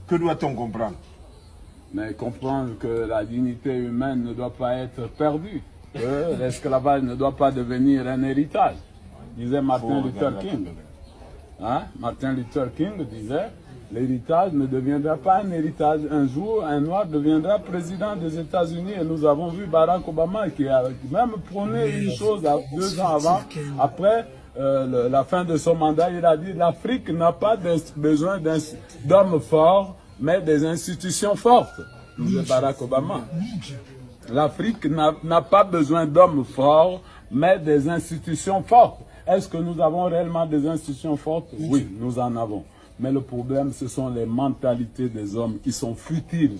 Que doit-on comprendre? Mais comprendre que la dignité humaine ne doit pas être perdue, que l'esclavage ne doit pas devenir un héritage, disait Martin Luther King. Hein? Martin Luther King disait, l'héritage ne deviendra pas un héritage. Un jour, un noir deviendra président des États-Unis et nous avons vu Barack Obama qui a même prôné une chose 2 ans avant, après la fin de son mandat, il a dit l'Afrique n'a pas besoin d'hommes forts, mais des institutions fortes, disait Barack Obama. L'Afrique n'a pas besoin d'hommes forts, mais des institutions fortes. Est-ce que nous avons réellement des institutions fortes? Oui, nous en avons. Mais le problème, ce sont les mentalités des hommes qui sont futiles.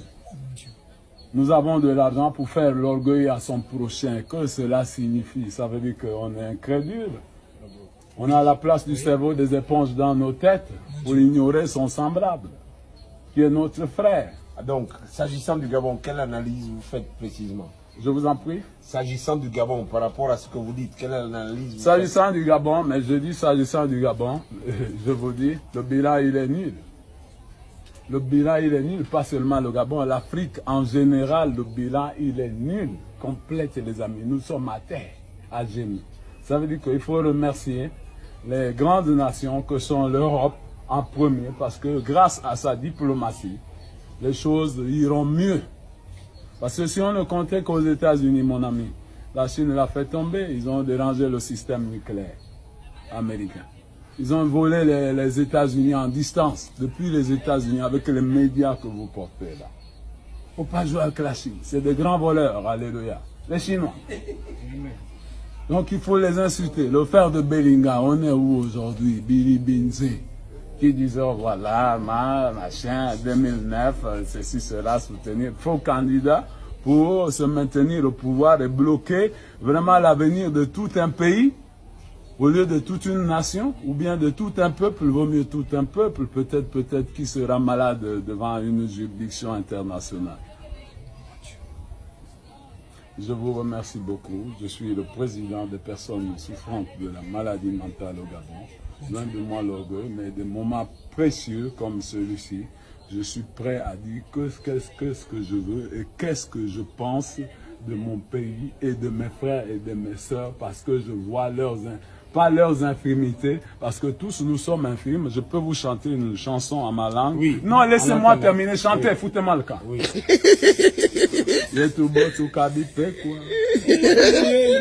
Nous avons de l'argent pour faire l'orgueil à son prochain. Que cela signifie? Ça veut dire qu'on est incrédule. On a la place du cerveau des éponges dans nos têtes pour ignorer son semblable, qui est notre frère. Donc, s'agissant du Gabon, quelle analyse vous faites précisément? Je vous en prie. S'agissant du Gabon, par rapport à ce que vous dites, quelle analyse vous S'agissant du Gabon, mais je dis s'agissant du Gabon, je vous dis, le bilan il est nul. Le bilan il est nul, pas seulement le Gabon, l'Afrique en général, le bilan il est nul. Complète les amis, nous sommes à terre, à genoux. Ça veut dire qu'il faut remercier les grandes nations que sont l'Europe en premier, parce que grâce à sa diplomatie, les choses iront mieux. Parce que si on ne comptait qu'aux États-Unis, mon ami, la Chine l'a fait tomber, ils ont dérangé le système nucléaire américain. Ils ont volé les États-Unis en distance, depuis les États-Unis, avec les médias que vous portez là. Il ne faut pas jouer avec la Chine, c'est des grands voleurs, alléluia. Les Chinois. Donc il faut les insulter. Le frère de Bellingham, on est où aujourd'hui? Billy Binze, qui disait, oh, voilà, machin, 2009, ceci sera soutenir. Faux candidat pour se maintenir au pouvoir et bloquer vraiment l'avenir de tout un pays, au lieu de toute une nation, ou bien de tout un peuple. Vaut mieux tout un peuple, peut-être qui sera malade devant une juridiction internationale. Je vous remercie beaucoup. Je suis le président des personnes souffrantes de la maladie mentale au Gabon. Loin de moi l'orgueil, mais des moments précieux comme celui-ci, je suis prêt à dire qu'est-ce que je veux et qu'est-ce que je pense de mon pays et de mes frères et de mes sœurs, parce que je vois pas leurs infirmités, parce que tous nous sommes infirmes. Je peux vous chanter une chanson en ma langue. Oui. Non, laissez-moi terminer, chantez, foutez-moi le camp. Oui. Yetubo tukabipe kwa.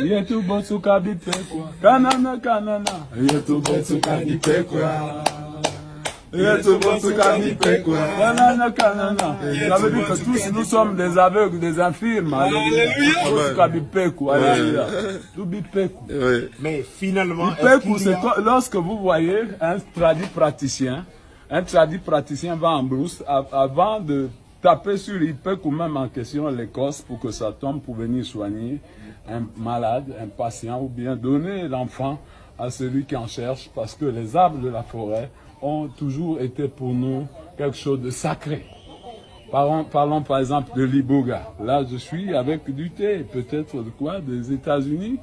Yetubo tukabipe kwa. Kanana kanana. Yetubo tukabipe kwa. Yetubo tukabipe kwa. Kanana kanana. Ça veut dire que tous nous sommes des aveugles, des infirmes. Alléluia. Tukabipe kwa. Alléluia. Tubipe kwa. Mais finalement, lorsque vous voyez un tradit praticien va en brousse avant de taper sur l'IPEC ou même en question l'Écosse pour que ça tombe pour venir soigner un malade, un patient, ou bien donner l'enfant à celui qui en cherche, parce que les arbres de la forêt ont toujours été pour nous quelque chose de sacré. Parlons par exemple de l'Iboga. Là, je suis avec du thé, peut-être de quoi? Des États-Unis?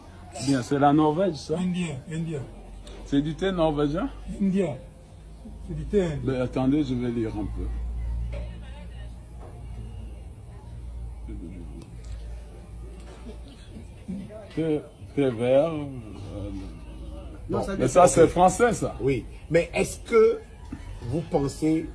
Bien, c'est la Norvège, ça? Indien. C'est du thé norvégien? Indien. C'est du thé indien. Mais attendez, je vais lire un peu. Thé vert. Non, mais ça, c'est français, ça. Oui. Mais est-ce que vous pensez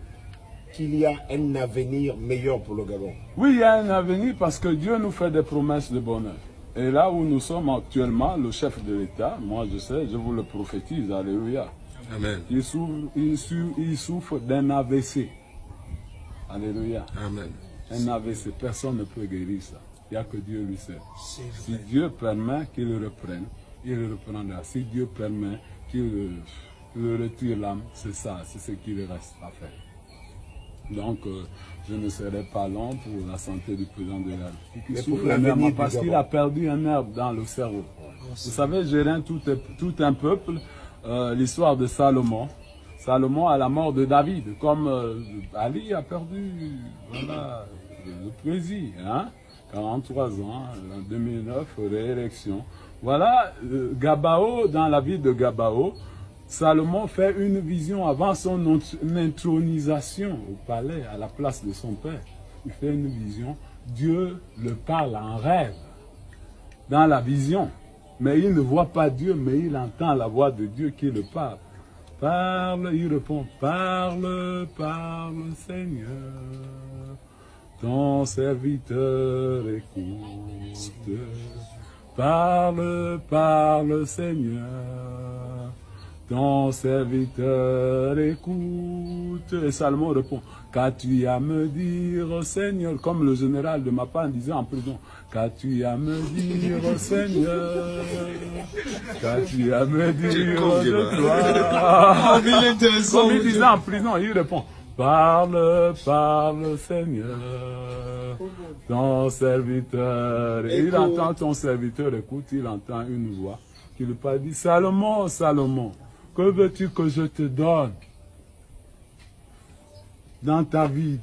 qu'il y a un avenir meilleur pour le Gabon? Oui, il y a un avenir parce que Dieu nous fait des promesses de bonheur. Et là où nous sommes actuellement, le chef de l'État, moi je sais, je vous le prophétise, alléluia. Amen. Il souffre d'un AVC. Alléluia. Amen. Un AVC, personne ne peut guérir ça. Il n'y a que Dieu lui seul. Si Dieu permet qu'il le reprenne, il le reprendra. Si Dieu permet qu'il retire l'âme, c'est ça, c'est ce qu'il reste à faire. Donc, je ne serai pas long pour la santé du président de la République. Il souffre énormément parce qu'il a perdu un nerf dans le cerveau. Vous savez, gérer tout un peuple, l'histoire de Salomon. Salomon à la mort de David, comme Ali a perdu voilà, le président, hein? 43 ans, en 2009, réélection. Voilà, Gabao, dans la ville de Gabao, Salomon fait une vision avant son intronisation au palais, à la place de son père. Il fait une vision. Dieu le parle en rêve, dans la vision. Mais il ne voit pas Dieu, mais il entend la voix de Dieu qui le parle. Parle, il répond, parle, parle, Seigneur. Ton serviteur écoute. Parle, parle, Seigneur. Ton serviteur écoute. Et Salomon répond, qu'as-tu à me dire, Seigneur, comme le général de Mapa disait en prison, qu'as-tu à me dire, Seigneur, qu'as-tu à me dire de toi. Comme il disait en prison, il répond, parle, parle, Seigneur, ton serviteur. Et il entend ton serviteur, écoute, il entend une voix qui lui parle, dit, Salomon, Salomon, que veux-tu que je te donne dans ta vie?